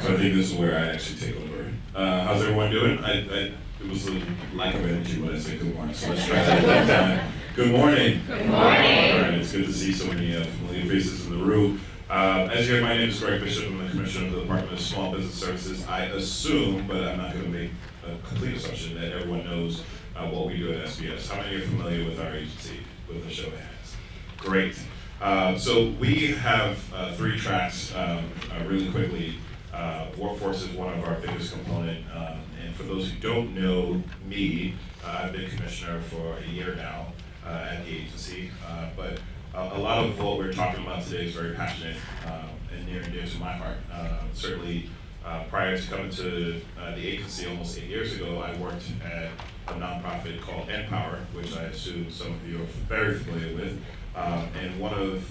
So I think this is where I actually take over. How's everyone doing? It was a lack of energy when I said good morning, so let's try that one time. Good morning. Good morning. All right, it's good to see so many familiar faces in the room. As you hear, my name is Gregg. I'm the Commissioner of the Department of Small Business Services. I assume, but I'm not going to make a complete assumption, that everyone knows what we do at SBS. How many are familiar with our agency, with a show of hands? Great. So we have 3 tracks really quickly. Workforce is one of our biggest component, and for those who don't know me, I've been commissioner for a year now at the agency, but a lot of what we're talking about today is very passionate and near and dear to my heart. Certainly, prior to coming to the agency almost 8 years ago, I worked at a nonprofit called Empower, which I assume some of you are very familiar with. And one of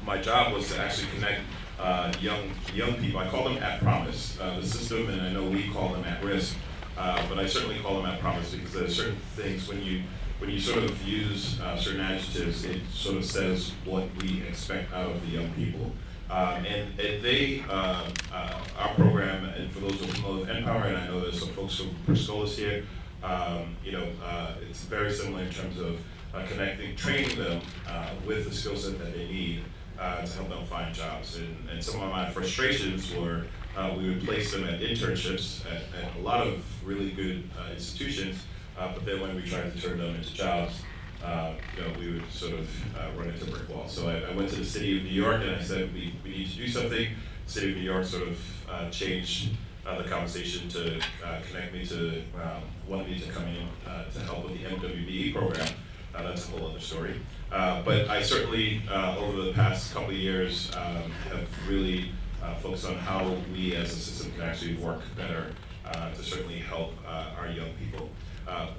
my job was to actually connect young people. I call them at promise. The system, and I know we call them at risk, but I certainly call them at promise because there are certain things when you sort of use certain adjectives, it sort of says what we expect out of the young people. And they, our program, and for those who know of Empower, and I know there's some folks from Perscolas here, it's very similar in terms of training them with the skill set that they need to help them find jobs. And some of my frustrations were we would place them at internships at a lot of really good institutions, but then when we tried to turn them into jobs, we would sort of run into brick walls. So I went to the city of New York and I said, we need to do something. The city of New York sort of changed the conversation to connect me to, wanted me to come in to help with the MWBE program. That's a whole other story. But I certainly, over the past couple of years, have really focused on how we as a system can actually work better to certainly help our young people.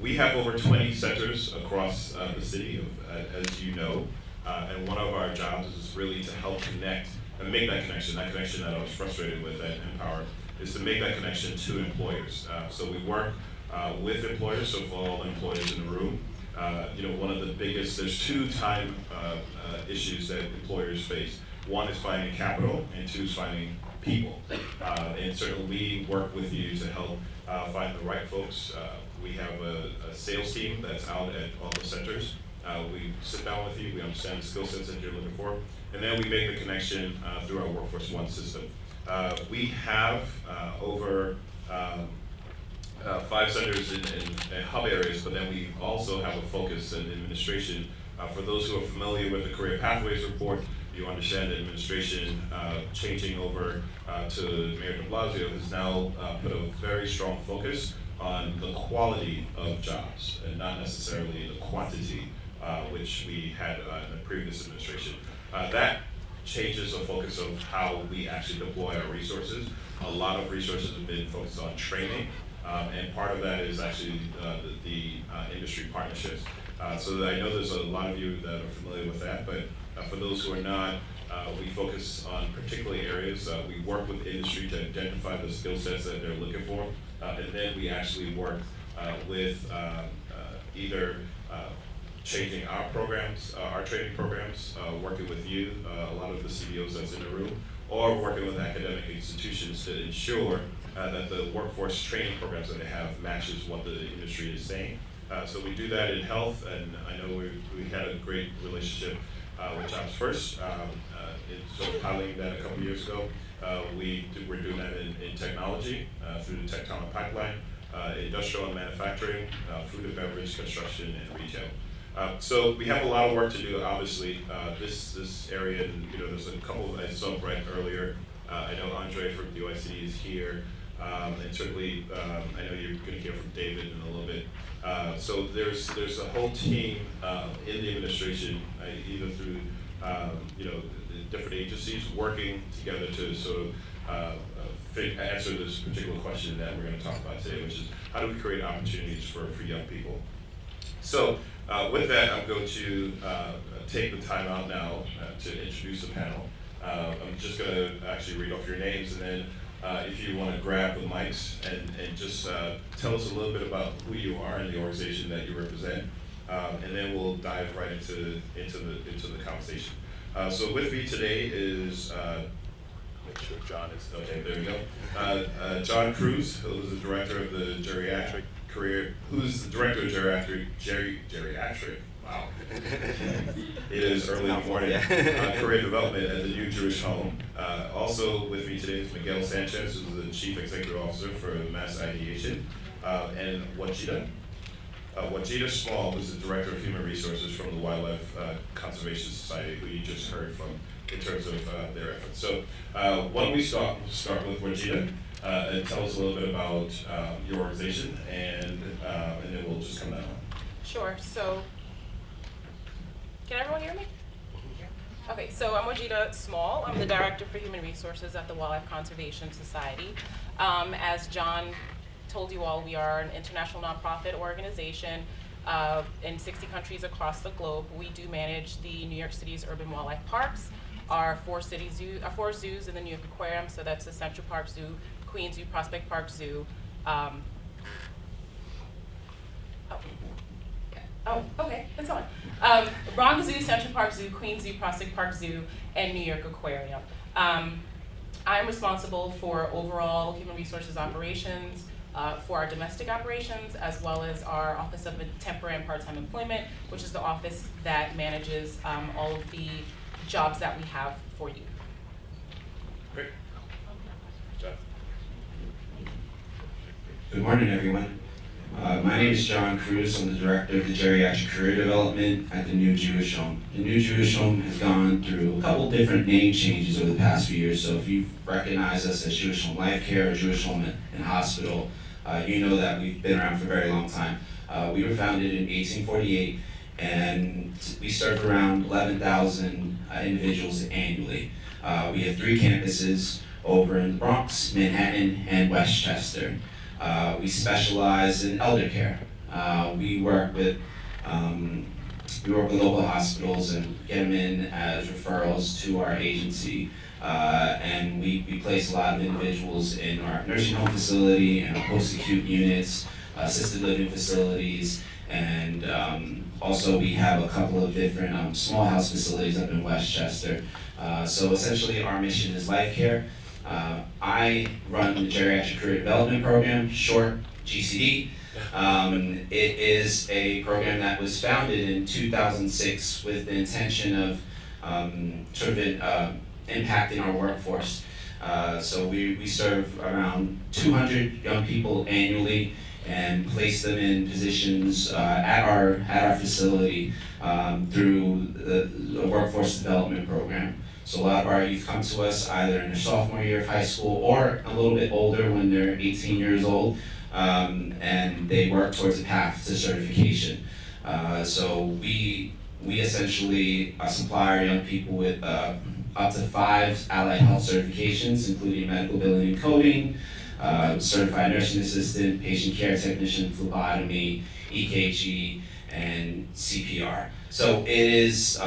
We have over 20 centers across the city, as you know, and one of our jobs is really to help connect and make that connection that I was frustrated with at Empower, is to make that connection to employers. So we work with employers, so for all the employers in the room, one of the biggest, there's 2 time issues that employers face. One is finding capital, and 2 is finding people. And certainly we work with you to help find the right folks. We have a sales team that's out at all the centers. We sit down with you, we understand the skill sets that you're looking for, and then we make the connection through our Workforce One system. We have over 5 centers in hub areas, but then we also have a focus in administration. For those who are familiar with the Career Pathways report, you understand that administration changing over to Mayor de Blasio has now put a very strong focus on the quality of jobs and not necessarily the quantity, which we had in the previous administration. That changes the focus of how we actually deploy our resources. A lot of resources have been focused on training, and part of that is actually the industry partnerships. So I know there's a lot of you that are familiar with that, but for those who are not, we focus on particular areas. We work with industry to identify the skill sets that they're looking for, and then we actually work with either changing our programs, our training programs, working with you, a lot of the CEOs that's in the room, or working with academic institutions to ensure that the workforce training programs that they have matches what the industry is saying. So we do that in health, and I know we had a great relationship with Jobs First, sort of piloting that a couple years ago. We're doing that in technology through the Tech Talent Pipeline, industrial and manufacturing, food and beverage, construction, and retail. So we have a lot of work to do, obviously. This area, and there's a couple I saw right earlier. I know Andre from DYC is here, and certainly I know you're going to hear from David in a little bit. So there's a whole team in the administration, either through the different agencies working together to sort of answer this particular question that we're going to talk about today, which is how do we create opportunities for young people. So with that, I'm going to take the time out now to introduce the panel. I'm just going to actually read off your names, and then if you want to grab the mics and just tell us a little bit about who you are and the organization that you represent, and then we'll dive right into the conversation. So with me today is Make sure John is, okay, there we go. John Cruz, who is the director of the Geriatric Geriatric, wow. It is early in the morning. Career development at the new Jewish home. Also with me today is Miguel Sanchez, who's the Chief Executive Officer for Mass Ideation, and Waajida. Waajida Small, who's the Director of Human Resources from the Wildlife Conservation Society, who you just heard from in terms of their efforts. So why don't we start with Waajida and tell us a little bit about your organization, and then we'll just come down. Sure. So, can everyone hear me? Okay, so I'm Waajida Small. I'm the Director for Human Resources at the Wildlife Conservation Society. As John told you all, we are an international nonprofit organization in 60 countries across the globe. We do manage the New York City's urban wildlife parks, our four zoos in the New York Aquarium, so that's the Central Park Zoo, Queens Zoo, Prospect Park Zoo. Okay, it's on. Bronx Zoo, Central Park Zoo, Queens Zoo, Prospect Park Zoo, and New York Aquarium. I'm responsible for overall human resources operations, for our domestic operations, as well as our Office of Temporary and Part-Time Employment, which is the office that manages all of the jobs that we have for you. Great. John. Good morning, everyone. My name is John Cruz. I'm the Director of the Geriatric Career Development at the New Jewish Home. The New Jewish Home has gone through a couple different name changes over the past few years, so if you recognize us as Jewish Home Life Care or Jewish Home and Hospital, you know that we've been around for a very long time. We were founded in 1848, and we serve around 11,000 individuals annually. We have 3 campuses over in the Bronx, Manhattan, and Westchester. We specialize in elder care. We work with local hospitals and get them in as referrals to our agency. And we place a lot of individuals in our nursing home facility and our post-acute units, assisted living facilities, and also we have a couple of different small house facilities up in Westchester. So essentially our mission is life care. I run the Geriatric Career Development Program, short GCD. It is a program that was founded in 2006 with the intention of impacting our workforce. So we serve around 200 young people annually and place them in positions at our facility through the workforce development program. So a lot of our youth come to us either in their sophomore year of high school or a little bit older when they're 18 years old, and they work towards a path to certification. So we essentially supply our young people with up to 5 allied health certifications, including medical billing and coding, certified nursing assistant, patient care technician, phlebotomy, EKG, and CPR. So it is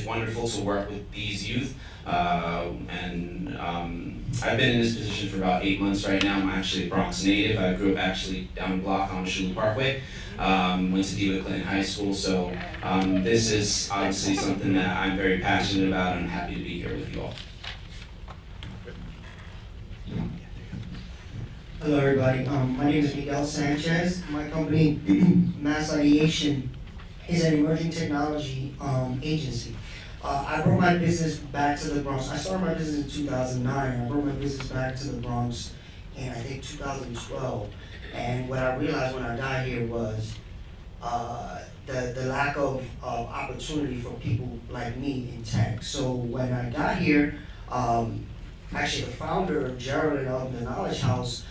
wonderful to work with these youth, and I've been in this position for about 8 months right now. I'm actually a Bronx native. I grew up actually down the block on Shulu Parkway. Went to DeWitt Clinton High School, so this is obviously something that I'm very passionate about, and I'm happy to be here with you all. Hello everybody, my name is Miguel Sanchez. My company, Mass Ideation, is an emerging technology agency. I brought my business back to the Bronx. I started my business in 2009. I brought my business back to the Bronx in, I think, 2012. And what I realized when I got here was the lack of opportunity for people like me in tech. So when I got here, actually the founder, Gerald, of the Knowledge House,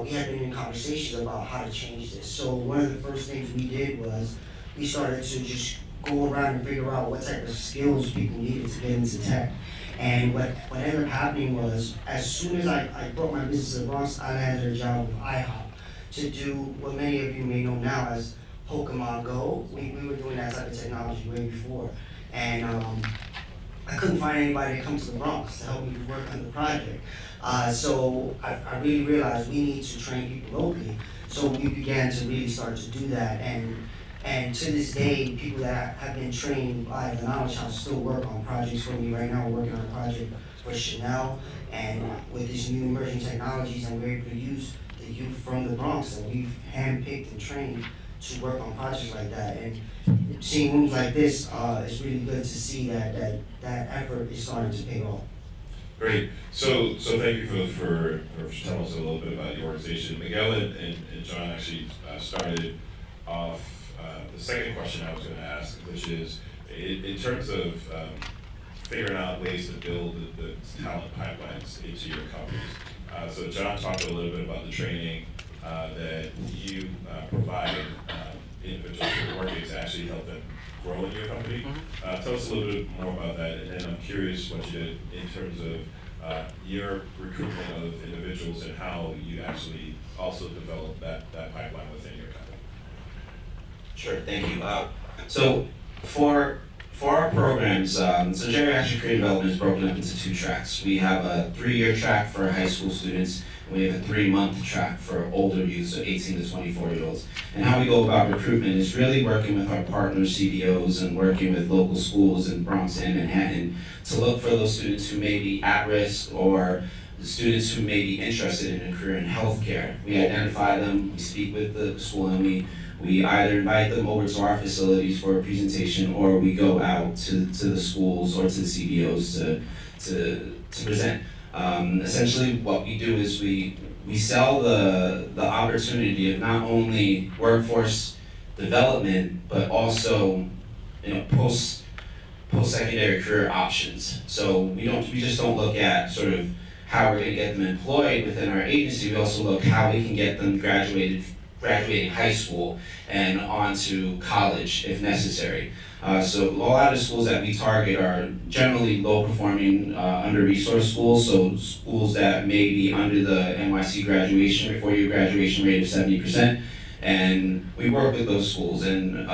we had been in conversations about how to change this. So one of the first things we did was we started to just go around and figure out what type of skills people needed to get into tech. And what ended up happening was, as soon as I brought my business to the Bronx, I landed a job with IHOP to do what many of you may know now as Pokemon Go. We were doing that type of technology way before. And I couldn't find anybody to come to the Bronx to help me work on the project. So I really realized we need to train people locally. So we began to really start to do that. And to this day, people that have been trained by the Knowledge House still work on projects for me. Right now, we're working on a project for Chanel, and with these new emerging technologies, and we're able to use the youth from the Bronx that we've handpicked and trained to work on projects like that. And seeing rooms like this, it's really good to see that effort is starting to pay off. Great. So thank you for telling us a little bit about your organization. Miguel and John actually started off the second question I was going to ask, which is in terms of figuring out ways to build the talent pipelines into your companies. So John talked a little bit about the training that you provide individuals who are working to actually help them grow in your company. Tell us a little bit more about that, and then I'm curious what you did in terms of your recruitment of individuals and how you actually also develop that pipeline within your company. Sure, thank you. So for our programs, so Geriatric Career Development is broken up into 2 tracks. We have a 3-year track for high school students, and we have a 3-month track for older youth, so 18 to 24-year-olds. And how we go about recruitment is really working with our partner CDOs and working with local schools in Bronx and Manhattan to look for those students who may be at risk or students who may be interested in a career in healthcare. We identify them, we speak with the school, and we either invite them over to our facilities for a presentation, or we go out to the schools or to the CBOs to present. Essentially what we do is we sell the opportunity of not only workforce development, but also post-secondary career options. So we just don't look at sort of how we're going to get them employed within our agency. We also look how we can get them graduating high school and on to college if necessary. So a lot of schools that we target are generally low-performing, under-resourced schools, so schools that may be under the NYC graduation or 4-year graduation rate of 70%. And we work with those schools, and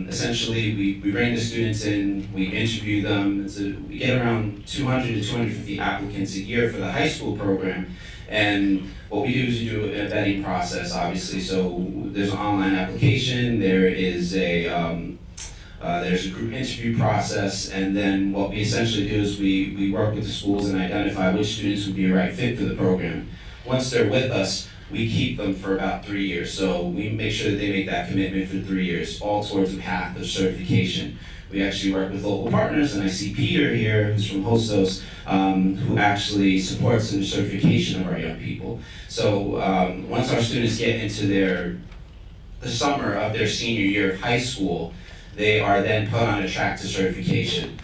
essentially we bring the students in, we interview them. We get around 200 to 250 applicants a year for the high school program. And what we do is we do a vetting process, obviously. So there's an online application, there's a group interview process, and then what we essentially do is we work with the schools and identify which students would be a right fit for the program. Once they're with us, we keep them for about 3 years. So we make sure that they make that commitment for 3 years, all towards a path of certification. We actually work with local partners, and I see Peter here, who's from Hostos, who actually supports the certification of our young people. So once our students get into the summer of their senior year of high school, they are then put on a track to certification.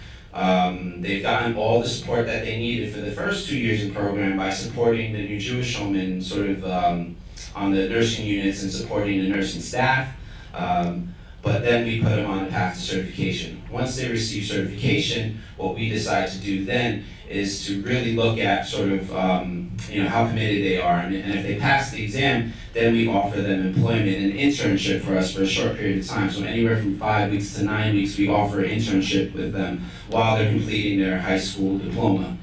They've gotten all the support that they needed for the first 2 years in program by supporting the new Jewish Homemen sort of on the nursing units and supporting the nursing staff. But then we put them on a path to certification. Once they receive certification, what we decide to do then is to really look at sort of how committed they are, and if they pass the exam, then we offer them employment and internship for us for a short period of time. So anywhere from 5 weeks to 9 weeks, we offer an internship with them while they're completing their high school diploma.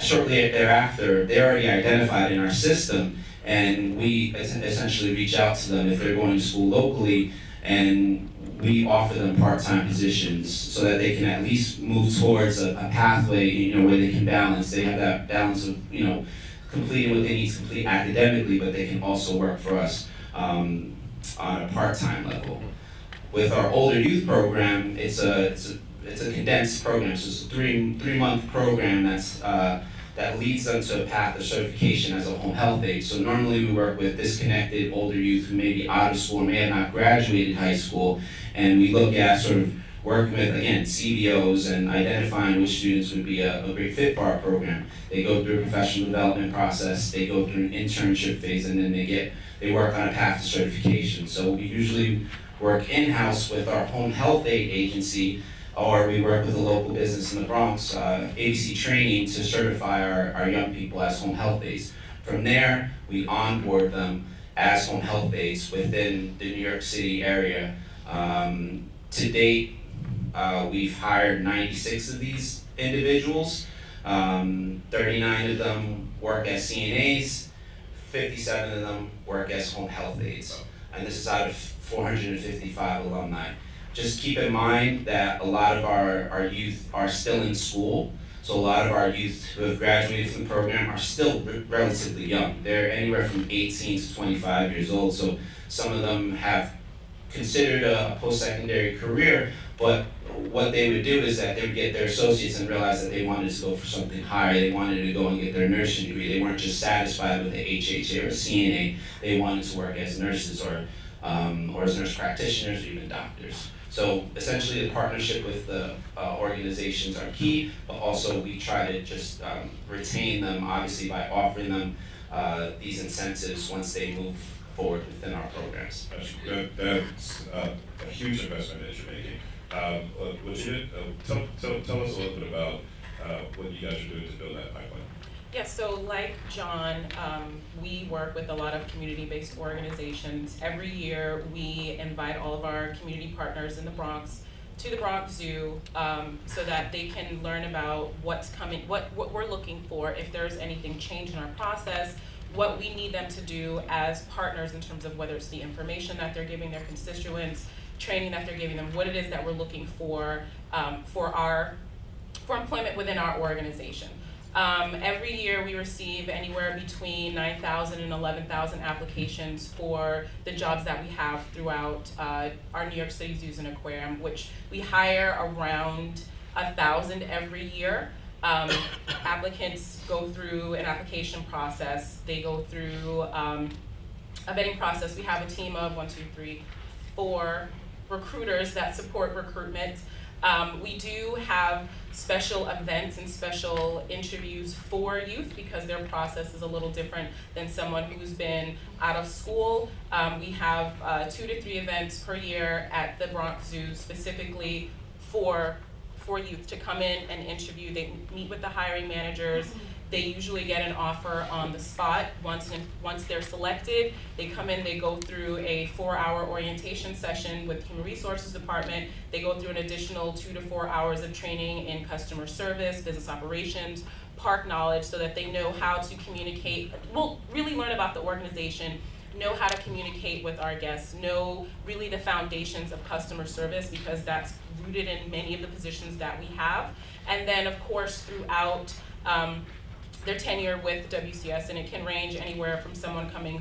Shortly thereafter, they're already identified in our system, and we essentially reach out to them if they're going to school locally, and we offer them part-time positions so that they can at least move towards a pathway, where they can balance. They have that balance of, completing what they need to complete academically, but they can also work for us on a part-time level. With our older youth program, it's a condensed program, so it's a three-month program that leads them to a path of certification as a home health aide. So normally we work with disconnected older youth who may be out of school, may have not graduated high school, and we look at sort of working with, again, CBOs and identifying which students would be a great fit for our program. They go through a professional development process, they go through an internship phase, and then they work on a path to certification. So we usually work in-house with our home health aide agency, or we work with a local business in the Bronx, ABC Training, to certify our young people as home health aides. From there, we onboard them as home health aides within the New York City area. To date, we've hired 96 of these individuals. 39 of them work as CNAs, 57 of them work as home health aides. And this is out of 455 alumni. Just keep in mind that a lot of our youth are still in school. So a lot of our youth who have graduated from the program are still relatively young. They're anywhere from 18 to 25 years old. So some of them have considered a post-secondary career, but what they would do is that they would get their associates and realize that they wanted to go for something higher. They wanted to go and get their nursing degree. They weren't just satisfied with the HHA or CNA. They wanted to work as nurses or as nurse practitioners or even doctors. So essentially the partnership with the organizations are key, but also we try to just retain them, obviously, by offering them these incentives once they move forward within our programs. That's a huge investment that you're making. Tell us a little bit about what you guys are doing to build that pipeline. Yes, so like John, we work with a lot of community-based organizations. Every year, we invite all of our community partners in the Bronx to the Bronx Zoo so that they can learn about what's coming, what we're looking for, if there's anything changed in our process, what we need them to do as partners in terms of whether it's the information that they're giving their constituents, training that they're giving them, what it is that we're looking for employment within our organization. Every year we receive anywhere between 9,000 and 11,000 applications for the jobs that we have throughout our New York City zoos and aquarium, which we hire around 1,000 every year. Applicants go through an application process. They go through a vetting process. We have a team of 4 recruiters that support recruitment. We do have special events and special interviews for youth because their process is a little different than someone who's been out of school. We have 2 to 3 events per year at the Bronx Zoo specifically for youth to come in and interview. They meet with the hiring managers. They usually get an offer on the spot. Once they're selected, they come in, they go through a 4-hour orientation session with Human Resources Department. They go through an additional 2 to 4 hours of training in customer service, business operations, park knowledge, so that they know how to communicate, really learn about the organization, know how to communicate with our guests, know really the foundations of customer service because that's rooted in many of the positions that we have. And then of course throughout their tenure with WCS, and it can range anywhere from someone coming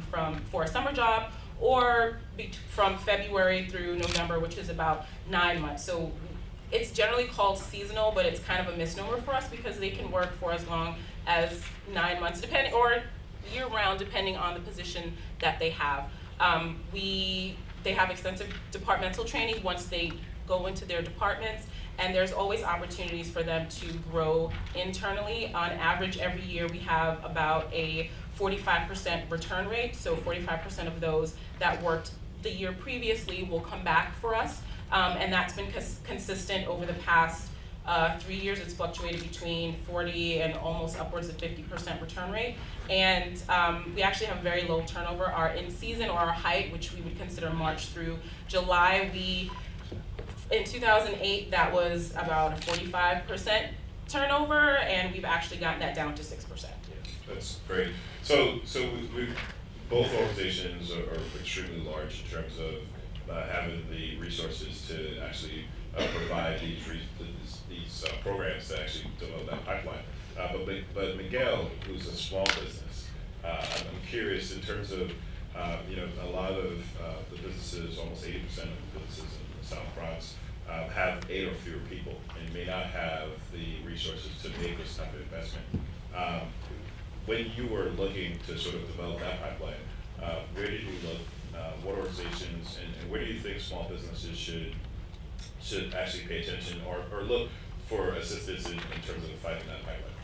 for a summer job or from February through November, which is about 9 months. So it's generally called seasonal, but it's kind of a misnomer for us because they can work for as long as 9 months, depending, or year-round, depending on the position that they have. They have extensive departmental training once they go into their departments, and there's always opportunities for them to grow internally. On average, every year we have about a 45% return rate, so 45% of those that worked the year previously will come back for us, and that's been consistent over the past 3 years. It's fluctuated between 40 and almost upwards of 50% return rate, and we actually have very low turnover. Our in-season, or our height, which we would consider March through July, in 2008, that was about a 45% turnover, and we've actually gotten that down to 6%. That's great. So both organizations are extremely large in terms of having the resources to actually provide these programs to actually develop that pipeline. But Miguel, who's a small business, I'm curious in terms of a lot of the businesses, almost 80% of the businesses in the South Bronx have 8 or fewer people and may not have the resources to make this type of investment. When you were looking to sort of develop that pipeline, where did you look? What organizations and where do you think small businesses should actually pay attention or look for assistance in terms of finding that pipeline?